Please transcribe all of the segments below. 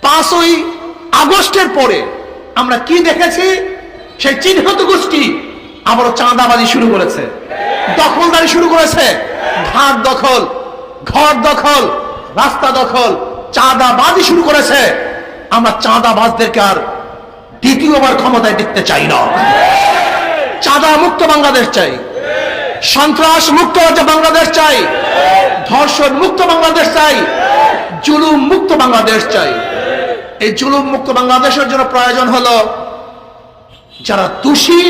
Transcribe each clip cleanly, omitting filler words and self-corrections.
5ই আগস্টের পরে আমরা কি দেখেছি? সেই চিহ্নিত গোষ্ঠী আবারও চাঁদাবাজি শুরু করেছে, দখলদারি শুরু করেছে। ঘাট দখল, ঘর দখল, রাস্তা দখল, চাঁদাবাজি শুরু করেছে। আমরা চাঁদাবাজদেরকে আর দ্বিতীয়বার ক্ষমতায় দেখতে চাই না। চাঁদা মুক্ত বাংলাদেশ চাই, সন্ত্রাস মুক্ত বাংলাদেশ চাই, ধর্ষণ মুক্ত বাংলাদেশ চাই, জুলুম মুক্ত বাংলাদেশ চাই। এই জুলুম মুক্ত বাংলাদেশের জন্য প্রয়োজন হলো যারা দোষী,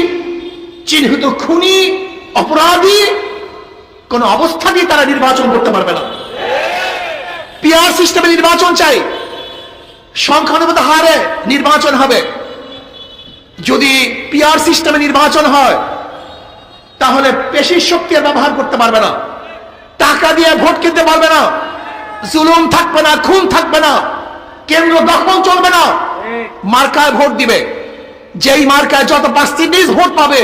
চিহ্নিত খুনি, অপরাধী, কোন অবস্থাতেই তারা নির্বাচন করতে পারবে না। পিআর সিস্টেমে নির্বাচন চাই, সংখ্যানুপাত হারে নির্বাচন হবে। যদি পিআর সিস্টেমে নির্বাচন হয় তাহলে পেশির শক্তির ব্যবহার করতে পারবে না, টাকা দিয়ে ভোট কিনতে পারবে না, জুলুম থাকবে না, খুন থাকবে না, কেন্দ্র দখল চলবে না। মার্কায় ভোট দিবে, যেই মার্কায় যত পার্সেন্টেজ ভোট পাবে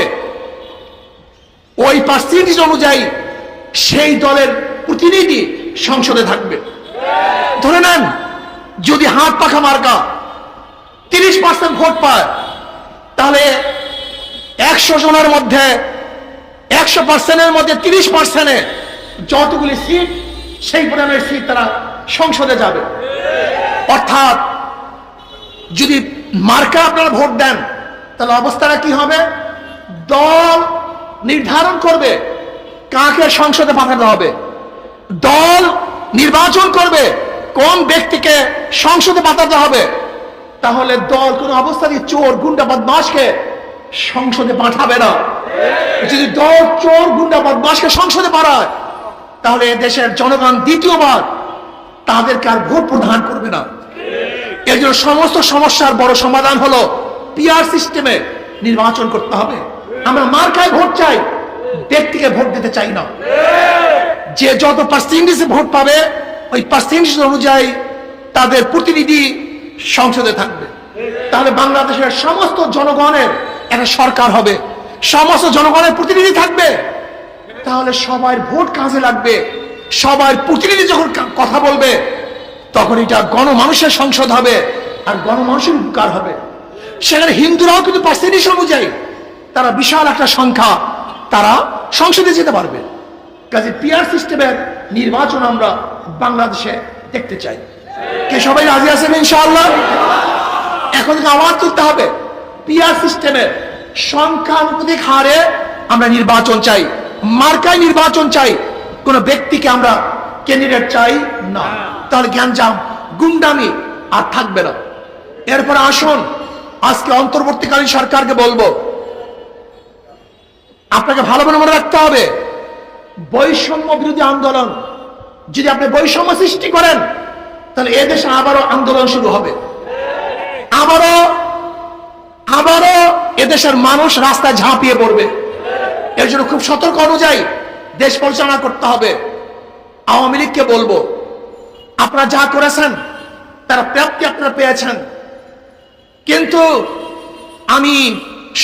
ওই পার্সেন্টেজ অনুযায়ী সেই দলের প্রতিনিধি সংসদে থাকবে। ধরে নেন যদি হাত পাখা মার্কা 30% ভোট পায়, তাহলে 100 জনের মধ্যে 100%-এর মধ্যে 30%-এ যতগুলি সিট, সেই পরিমাণের সিট তারা সংসদে যাবে। অর্থাৎ যদি মার্কা আপনারা ভোট দেন তাহলে অবস্থাটা কি হবে? দল নির্ধারণ করবে কাকে সংসদে পাঠাতে হবে, দল নির্বাচন করবে কোন ব্যক্তিকে সংসদে পাঠাতে হবে। তাহলে দল কোন অবস্থায় চোর, গুন্ডা, বদমাশকে সংসদে পাঠাবে না। যদি দল চোর, গুন্ডা, বদমাশকে সংসদে পাঠায় তাহলে দেশের জনগণ দ্বিতীয়বার তাদেরকে আর ভোট প্রদান করবে না। এর জন্য সমস্ত সমস্যার বড় সমাধান হলো পিআর সিস্টেমে নির্বাচন করতে হবে। আমরা মার্কায় ভোট চাই, ব্যক্তিকে ভোট দিতে চাই না। যে যত পার্সেন্টেজে ভোট পাবে ওই পার্সেন্টেজ অনুযায়ী তাদের প্রতিনিধি সংসদে থাকবে। তাহলে বাংলাদেশের সমস্ত জনগণের একটা সরকার হবে, সমস্ত জনগণের প্রতিনিধি থাকবে। তাহলে সবার ভোট কাজে লাগবে, সবার প্রতিনিধি যখন কথা বলবে তখন এটা গণমানুষের সংসদ হবে আর গণমানুষের উপকার হবে। সেখানে হিন্দুরাও কিন্তু পার্সেন্টেজ অনুযায়ী তারা বিশাল একটা সংখ্যা তারা সংসদে যেতে পারবে। কাজে পিআর সিস্টেমের নির্বাচন আমরা বাংলাদেশে দেখতে চাই। কে সবাই রাজি আছেন ইনশাআল্লাহ? এখন থেকে আওয়াজ তুলতে হবে, পিআর সিস্টেমের সংখ্যানুপাতিক হারে আমরা নির্বাচন চাই, মার্কায় নির্বাচন চাই, কোন ব্যক্তিকে আমরা ক্যান্ডিডেট চাই না। তাহলে গ্যাঞ্জাম, গুন্ডামি আর থাকবে না। এরপরে আসুন, আজকে অন্তর্বর্তীকালীন সরকারকে বলবো আপনাকে ভালো মনে রাখতে হবে বৈষম্য বিরোধী আন্দোলন। যদি আপনি বৈষম্য সৃষ্টি করেন তাহলে এদেশে আবারও আন্দোলন শুরু হবে, আবারও এদেশের মানুষ রাস্তায় ঝাঁপিয়ে পড়বে। এর জন্য খুব সতর্ক অনুযায়ী দেশ পরিচালনা করতে হবে। আওয়ামী লীগকে বলবো আপনারা যা করেছেন তারা প্রাপ্তি আপনারা পেয়েছেন, কিন্তু আমি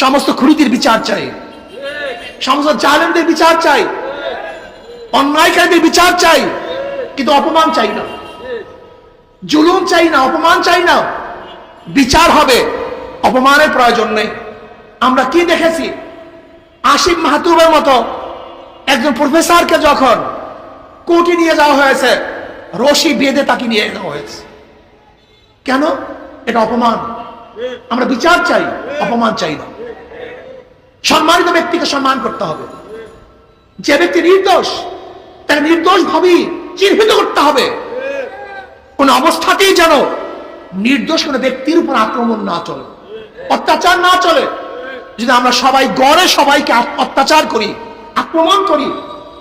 সমস্ত খুনিদের বিচার চাই, সমস্ত জালেমদের বিচার চাই, অন্যায়কারীদের বিচার চাই, কিন্তু অপমান চাই না, জুলুম চাই না, অপমান চাই না। বিচার হবে, অপমানের প্রয়োজন নেই। আমরা কি দেখেছি? আসিফ মাহতুবের মতো একজন প্রফেসরকে যখন কোর্টে নিয়ে যাওয়া হয়েছে, রশি বেঁধে তাকে নিয়ে যাওয়া হয়েছে। কেন? এটা অপমান। আমরা বিচার চাই, অপমান চাই না। সম্মানিত ব্যক্তিকে সম্মান করতে হবে। যে ব্যক্তি নির্দোষ তাকে নির্দোষ ভাবেই চিহ্নিত করতে হবে। কোন অবস্থাতেই যেন নির্দোষ কোন ব্যক্তির উপর আক্রমণ না চলে, অত্যাচার না চলে। যদি আমরা সবাই গড়ে সবাইকে অত্যাচার করি, আক্রমণ করি,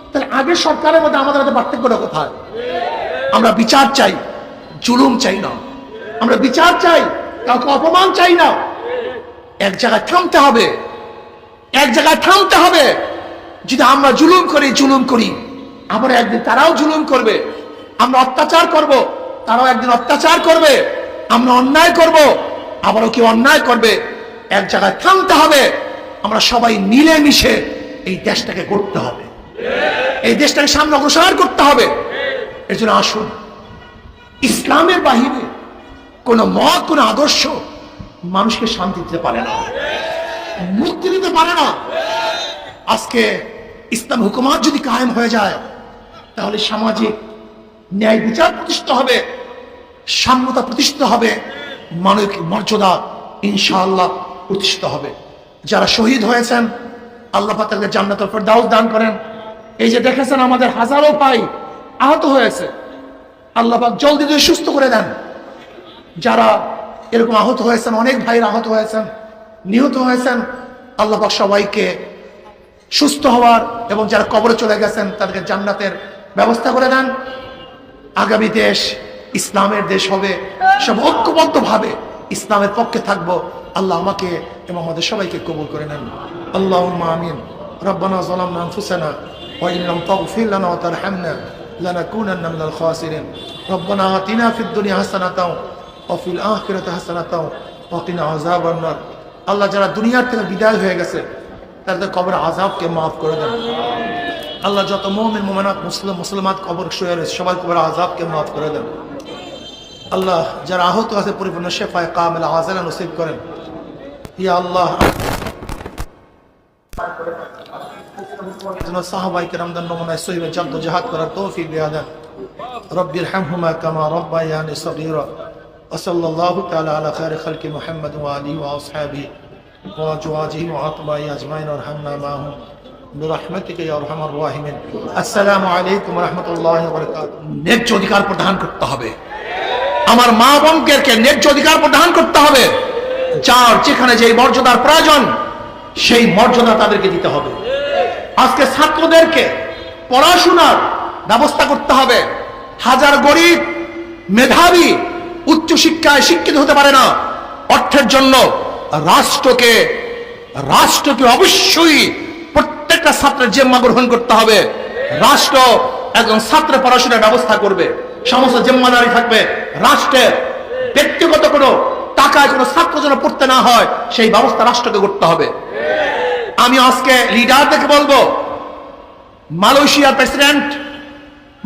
তাহলে আগের সরকারের মধ্যে আমাদের মধ্যে পার্থক্যটা কোথায়? আমরা বিচার চাই, জুলুম চাই না। আমরা বিচার চাই, কাউকে অপমান চাই না। এক জায়গায় থামতে হবে, এক জায়গায় থামতে হবে। যদি আমরা জুলুম করি, আবার একদিন তারাও জুলুম করবে। আমরা অত্যাচার করব, তারাও একদিন অত্যাচার করবে। আমরা অন্যায় করব, আবারও কেউ অন্যায় করবে। এক জায়গায় থামতে হবে। আমরা সবাই মিলেমিশে এই দেশটাকে গড়তে হবে, এই দেশটাকে সামনে অগ্রসর করতে হবে। এর জন্য আসুন, ইসলামের বাহিরে কোন মত, কোন আদর্শ মানুষকে শান্তি দিতে পারে না, মুক্তি দিতে পারে না। আজকে ইসলাম হুকুমাত যদি কায়েম হয়ে যায়, তাহলে সামাজিক ন্যায় বিচার প্রতিষ্ঠিত হবে, সাম্যতা প্রতিষ্ঠিত হবে, মানবিক মর্যাদা ইনশাআল্লাহ প্রতিষ্ঠিত হবে। যারা শহীদ হয়েছেন আল্লাহ পাক তাদেরকে জান্নাতুল ফেরদাউস দান করেন। এই যে দেখেছেন আমাদের হাজারো ভাই আহত হয়েছে, আল্লাহ পাক জলদি দিয়ে সুস্থ করে দেন। যারা এরকম আহত হয়েছেন, অনেক ভাইরা আহত হয়েছেন, নিহত হয়েছেন, আল্লাহ পাক সবাইকে সুস্থ হওয়ার এবং যারা কবরে চলে গেছেন তাদেরকে জান্নাতের ব্যবস্থা করে দেন। আগামী দেশ ইসলামের দেশ হবে, সব ঐক্যবদ্ধভাবে ইসলামের পক্ষে থাকবো। আল্লাহ আমাকে এবং আমাদের সবাইকে কবুল করে নেন। আল্লাহুম্মা আমিন। রব্বানা যালামনা আনফুসানা ওয়া ইন লাম তাগফির লানা ওয়া তারহামনা লানাকুনান্না মিনাল খাসিরিন। রব্বানা আতিনা ফিদ দুনিয়া হাসানাতাও ওয়া ফিল আখিরাতি হাসানাতাও ওয়া কিনা আযাবান নার। আল্লাহ যারা দুনিয়ার থেকে বিদায় হয়ে গেছে তাদের কবরের আযাবকে মাফ করে দেন। আল্লাহ যত মুমিন মুমিনাত মুসলিমাত কবর শুয়ে রয়েছে সবাই কবরের আযাবকে মাফ করে দেন। আল্লাহ যারা আহত আছে পরিপূর্ণ শেফায়ে কামিলা আজলা নসিব করেন। ইয়া আল্লাহ সাহাবায়ে কেরামদের নমুনায় সহিবে জাদ্দোজাহাদ করার তৌফিক দিয়ে দেন। রব্বির হামহুমা কামা রাব্বায়ানি সগীরা। ওয়া সাল্লাল্লাহু তাআলা আলা খায়রি খালকি মুহাম্মদ ওয়া আলিহি ওয়া আসহাবিহি ওয়া আজওয়াজিহি ওয়া আতবাইহি আজমাইন ওয়ারহামনা মাহুম বিরহমাতিকা ইয়া আরহামার রাহিমিন। আসসালামু আলাইকুম ওয়া রাহমাতুল্লাহি ওয়া বারাকাতুহু। ন্যায্য অধিকার প্রদান করতে হবে, আমার মা বোনকে ন্যায্য অধিকার প্রদান করতে হবে। যার যেখানে যে মর্যাদার প্রয়োজন সেই মর্যাদা তাদেরকে দিতে হবে। আজকে ছাত্রদেরকে পড়াশোনার ব্যবস্থা করতে হবে। হাজার গরিব মেধাবী উচ্চ শিক্ষায় শিক্ষিত হতে পারে না, অর্থের জন্য রাষ্ট্রকে অবশ্যই প্রত্যেকটা ছাত্রের জিম্মা গ্রহণ করতে হবে। রাষ্ট্র একজন ছাত্রের পড়াশোনার ব্যবস্থা করবে, সমস্ত জিম্মাদারি থাকবে রাষ্ট্রের। ব্যক্তিগত কোনো টাকায় কোনো ছাত্র যেন পড়তে না হয় সেই ব্যবস্থা রাষ্ট্রকে করতে হবে। আমি আজকে লিডারদেরকে বলবো, মালয়েশিয়ার প্রেসিডেন্ট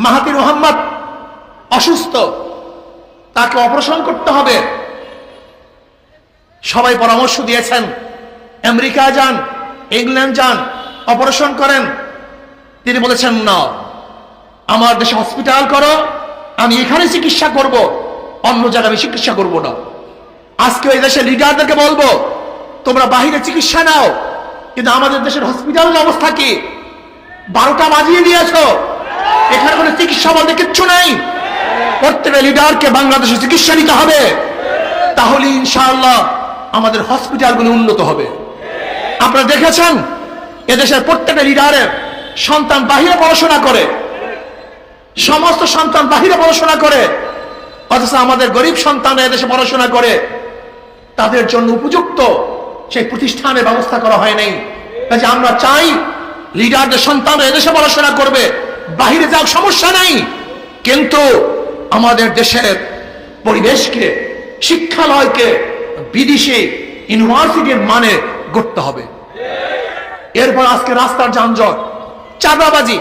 মাহাথির মোহাম্মদ অসুস্থ, তাকে অপারেশন করতে হবে। সবাই পরামর্শ দিয়েছেন আমেরিকা যান, ইংল্যান্ড যান, অপারেশন করেন। তিনি বলেছেন না, আমার দেশে হসপিটাল করো, আমি এখানে চিকিৎসা করব, অন্য জায়গায় আমি চিকিৎসা করব না। আজকে ওই দেশের লিডারদেরকে বলবো, তোমরা বাহিরে চিকিৎসা নাও, কিন্তু আমাদের দেশের হসপিটালের অবস্থা কি? 12টা বাজিয়ে দিয়েছো, এখানে কোনো চিকিৎসা বলতে কিচ্ছু নেই। প্রত্যেকটা লিডারকে বাংলাদেশে চিকিৎসা নিতে হবে, তাহলে ইনশাআল্লাহ আমাদের হসপিটালগুলো উন্নত হবে। আপনারা দেখেছেন এদেশের প্রত্যেকটা লিডারের সন্তান বাহিরে পড়াশোনা করে, সমস্ত সন্তান বাহিরে পড়াশোনা করে, অথচ আমাদের গরিব সন্তানরা এদেশে পড়াশোনা করে, তাদের জন্য উপযুক্ত সেই প্রতিষ্ঠানের ব্যবস্থা করা হয় নাই। কাজে আমরা চাই লিডারদের সন্তানরা এদেশে পড়াশোনা করবে, বাহিরে যাওয়ার সমস্যা নেই, কিন্তু আমাদের দেশের পরিবেশকে, শিক্ষালয়কে বিদেশি ইউনিভার্সিটির মানে গড়তে হবে। এরপর আজকে রাস্তার যানজট, চাঁদাবাজি,